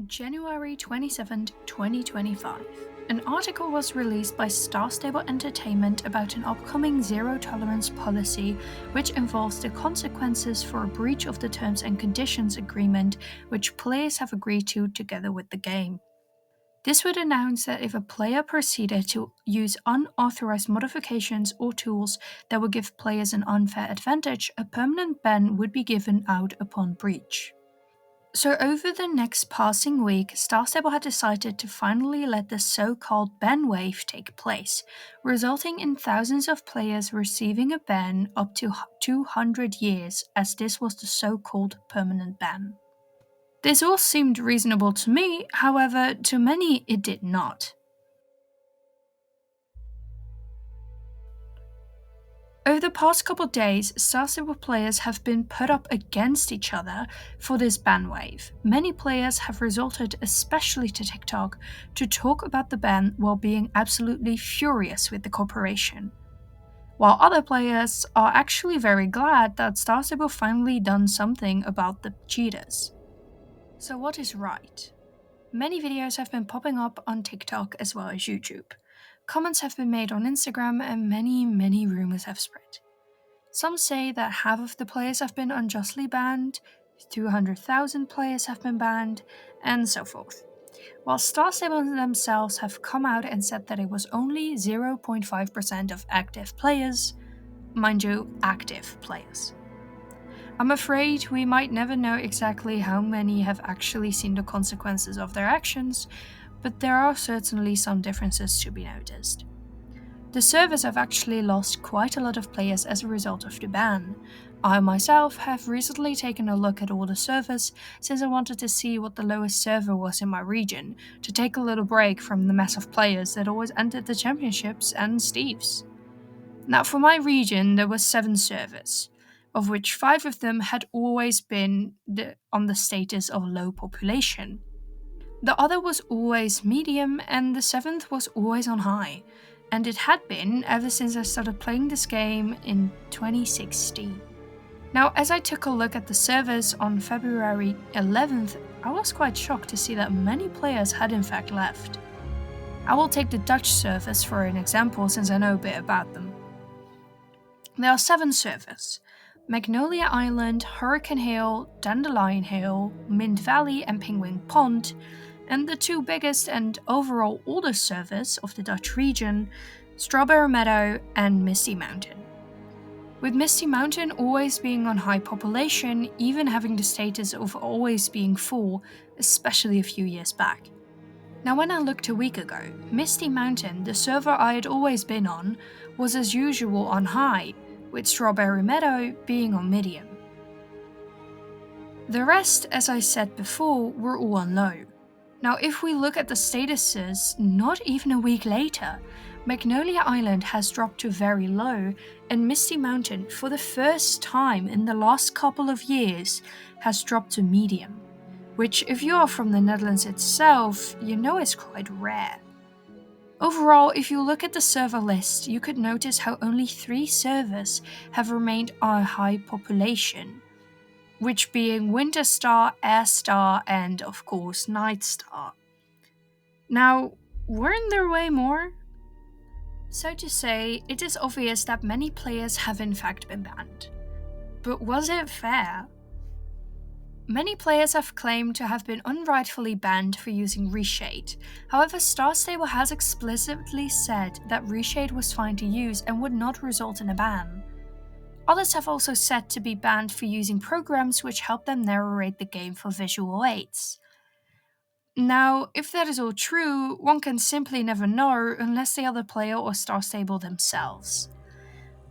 January 27, 2025. An article was released by Star Stable Entertainment about an upcoming zero-tolerance policy which involves the consequences for a breach of the Terms and Conditions agreement which players have agreed to together with the game. This would announce that if a player proceeded to use unauthorized modifications or tools that would give players an unfair advantage, a permanent ban would be given out upon breach. So over the next passing week, Star Stable had decided to finally let the so-called ban wave take place, resulting in thousands of players receiving a ban up to 200 years, as this was the so-called permanent ban. This all seemed reasonable to me, however, to many it did not. Over the past couple days, Star Stable players have been put up against each other for this ban wave. Many players have resorted, especially to TikTok, to talk about the ban while being absolutely furious with the corporation. While other players are actually very glad that Star Stable finally done something about the cheaters. So what is right? Many videos have been popping up on TikTok as well as YouTube. Comments have been made on Instagram and many rumors have spread. Some say that half of the players have been unjustly banned, 200,000 players have been banned, and so forth. While Star Stable themselves have come out and said that it was only 0.5% of active players, mind you, active players. I'm afraid we might never know exactly how many have actually seen the consequences of their actions, but there are certainly some differences to be noticed. The servers have actually lost quite a lot of players as a result of the ban. I myself have recently taken a look at all the servers since I wanted to see what the lowest server was in my region, to take a little break from the mess of players that always entered the championships and Steves. Now for my region there were 7 servers, of which 5 of them had always been on the status of low population. The other was always medium and the 7th was always on high, and it had been ever since I started playing this game in 2016. Now as I took a look at the servers on February 11th, I was quite shocked to see that many players had in fact left. I will take the Dutch servers for an example since I know a bit about them. There are 7 servers: Magnolia Island, Hurricane Hill, Dandelion Hill, Mint Valley and Penguin Pond, and the 2 biggest and overall oldest servers of the Dutch region, Strawberry Meadow and Misty Mountain. With Misty Mountain always being on high population, even having the status of always being full, especially a few years back. Now when I looked a week ago, Misty Mountain, the server I had always been on, was as usual on high, with Strawberry Meadow being on medium. The rest, as I said before, were all on low. Now if we look at the statuses, not even a week later, Magnolia Island has dropped to very low, and Misty Mountain, for the first time in the last couple of years, has dropped to medium, which if you are from the Netherlands itself, you know is quite rare. Overall, if you look at the server list, you could notice how only 3 servers have remained on a high population, which being Winter Star, Air Star, and of course Night Star. Now, weren't there way more? So to say, it is obvious that many players have in fact been banned. But was it fair? Many players have claimed to have been unrightfully banned for using Reshade. However, Star Stable has explicitly said that Reshade was fine to use and would not result in a ban. Others have also said to be banned for using programs which help them narrate the game for visual aids. Now, if that is all true, one can simply never know unless the other player or Star Stable themselves.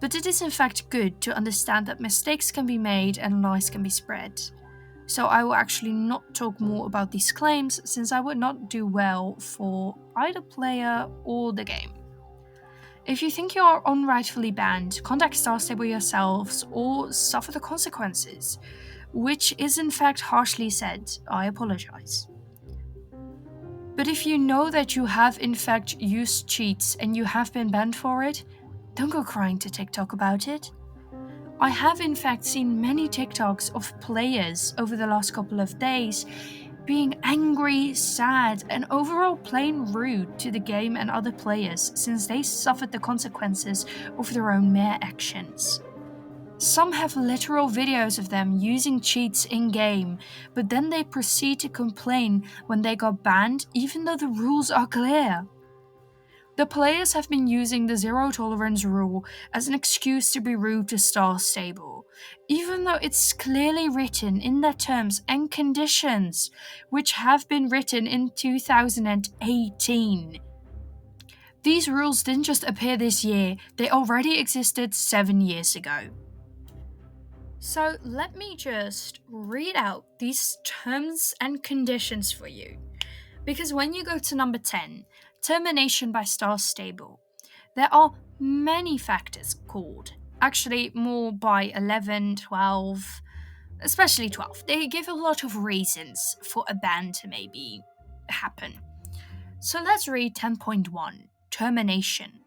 But it is in fact good to understand that mistakes can be made and lies can be spread. So I will actually not talk more about these claims since I would not do well for either player or the game. If you think you are unrightfully banned, contact Star Stable yourselves or suffer the consequences, which is in fact harshly said. I apologize. But if you know that you have in fact used cheats and you have been banned for it, don't go crying to TikTok about it. I have in fact seen many TikToks of players over the last couple of days being angry, sad, and overall plain rude to the game and other players since they suffered the consequences of their own mere actions. Some have literal videos of them using cheats in-game, but then they proceed to complain when they got banned even though the rules are clear. The players have been using the zero tolerance rule as an excuse to be rude to Star Stable, even though it's clearly written in their terms and conditions, which have been written in 2018. These rules didn't just appear this year, they already existed 7 years ago. So let me just read out these terms and conditions for you. Because when you go to number 10, termination by Star Stable, there are many factors called. Actually, more by 11, 12, especially 12. They give a lot of reasons for a ban to maybe happen. So let's read 10.1, termination.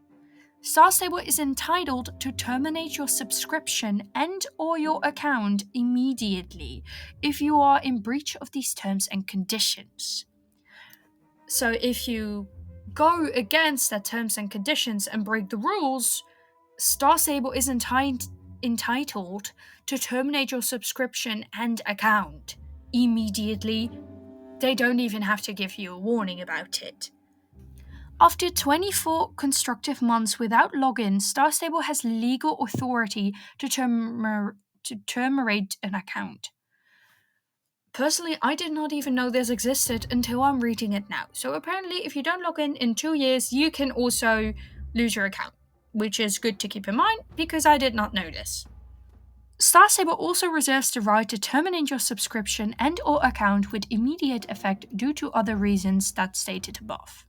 Star Stable is entitled to terminate your subscription and or your account immediately if you are in breach of these terms and conditions. So if you go against their terms and conditions and break the rules, Star Stable is entitled to terminate your subscription and account immediately. They don't even have to give you a warning about it. After 24 constructive months without login, Star Stable has legal authority to terminate an account. Personally, I did not even know this existed until I'm reading it now. So apparently, if you don't log in 2 years, you can also lose your account, which is good to keep in mind because I did not know this. Star Stable also reserves the right to terminate your subscription and or account with immediate effect due to other reasons that's stated above.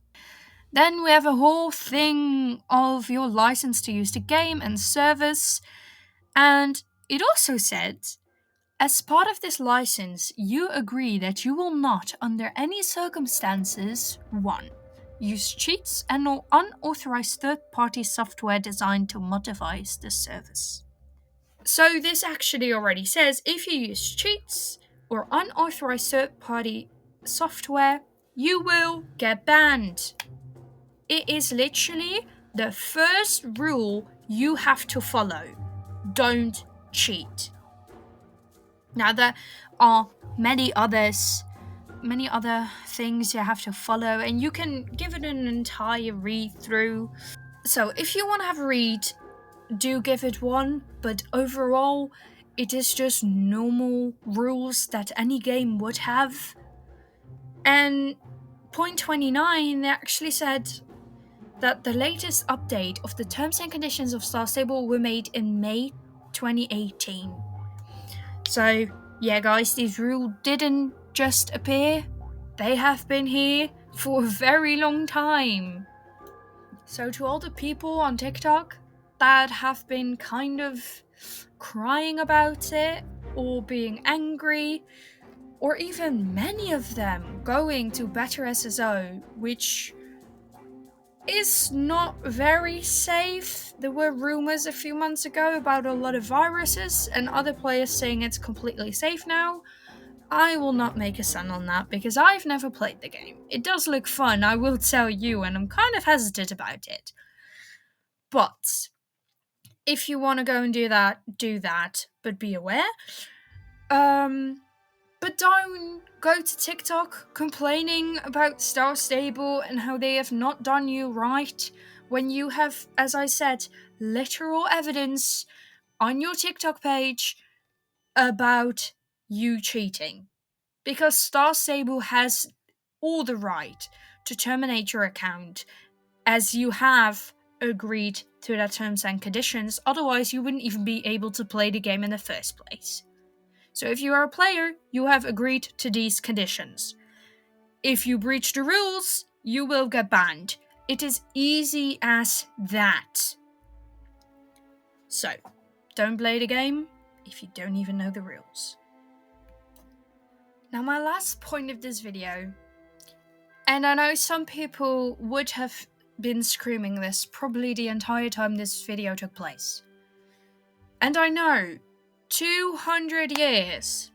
Then we have a whole thing of your license to use the game and service, and it also said, as part of this license, you agree that you will not, under any circumstances, 1. Use cheats and or unauthorized third-party software designed to modify the service. So this actually already says if you use cheats or unauthorized third-party software, you will get banned. It is literally the first rule you have to follow. Don't cheat. Now, there are many other things you have to follow, and you can give it an entire read through. So, if you want to have a read, do give it one, but overall, it is just normal rules that any game would have. And point 29, they actually said that the latest update of the terms and conditions of Star Stable were made in May 2018. So, yeah, guys, these rules didn't just appear. They have been here for a very long time. So, to all the people on TikTok that have been kind of crying about it, or being angry, or even many of them going to Better SSO, which is not very safe. There were rumors a few months ago about a lot of viruses and other players saying it's completely safe now. I will not make a stand on that because I've never played the game. It does look fun, I will tell you, and I'm kind of hesitant about it. But if you want to go and do that, but be aware. But don't go to TikTok complaining about Star Stable and how they have not done you right when you have, as I said, literal evidence on your TikTok page about you cheating. Because Star Stable has all the right to terminate your account as you have agreed to their terms and conditions, otherwise you wouldn't even be able to play the game in the first place. So if you are a player, you have agreed to these conditions. If you breach the rules, you will get banned. It is easy as that. So, don't play the game if you don't even know the rules. Now, my last point of this video, and I know some people would have been screaming this probably the entire time this video took place. And I know, 200 years.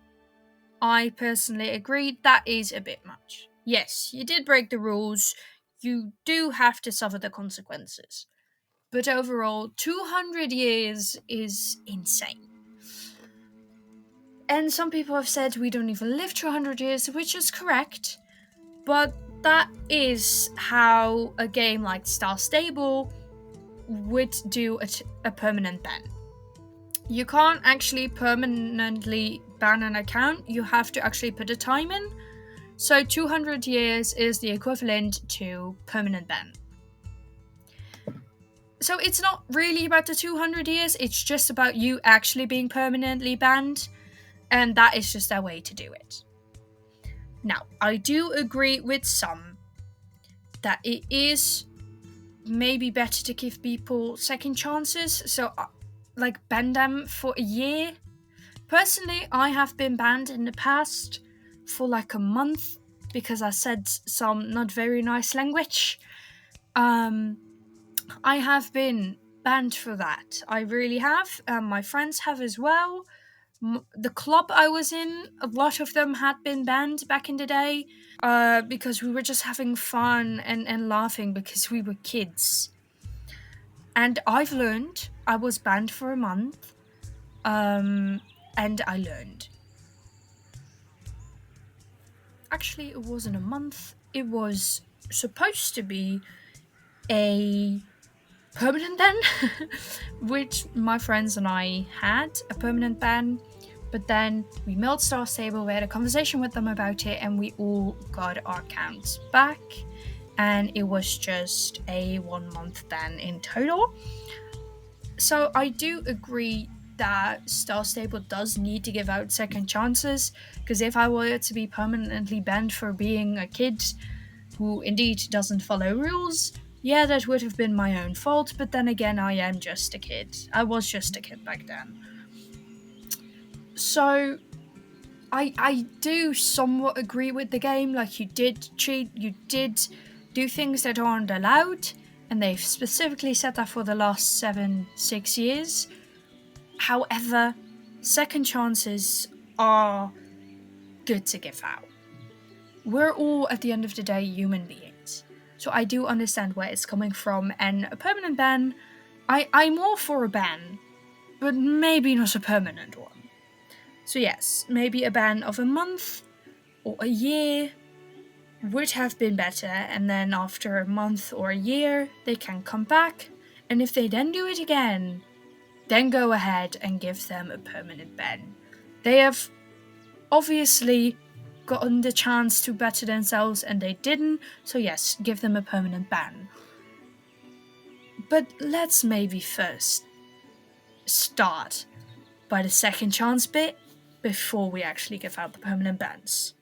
I personally agree that is a bit much. Yes, you did break the rules, you do have to suffer the consequences. But overall, 200 years is insane. And some people have said we don't even live 200 years, which is correct. But that is how a game like Star Stable would do a permanent ban. You can't actually permanently ban an account, you have to actually put a time in. So 200 years is the equivalent to permanent ban. So it's not really about the 200 years, it's just about you actually being permanently banned, and that is just their way to do it. Now, I do agree with some that it is maybe better to give people second chances, so like ban them for a year. Personally, I have been banned in the past for like a month because I said some not very nice language. I have been banned for that. I really have. My friends have as well. The club I was in, a lot of them had been banned back in the day because we were just having fun and laughing because we were kids. And I've learned. I was banned for a month, and I learned. Actually, it wasn't a month. It was supposed to be a permanent ban, which my friends and I had a permanent ban. But then we mailed Star Stable, we had a conversation with them about it, and we all got our accounts back. And it was just a 1 month ban in total. So I do agree that Star Stable does need to give out second chances, because if I were to be permanently banned for being a kid who indeed doesn't follow rules, yeah, that would have been my own fault, but then again, I am just a kid. I was just a kid back then. So, I do somewhat agree with the game. Like, you did cheat, you did do things that aren't allowed, and they've specifically said that for the last 6 years. However, second chances are good to give out. We're all, at the end of the day, human beings. So I do understand where it's coming from, and a permanent ban, I'm all for a ban, but maybe not a permanent one. So yes, maybe a ban of a month or a year would have been better, and then after a month or a year, they can come back, and if they then do it again, then go ahead and give them a permanent ban. They have obviously gotten the chance to better themselves and they didn't, so yes, give them a permanent ban. But let's maybe first start by the second chance bit before we actually give out the permanent bans.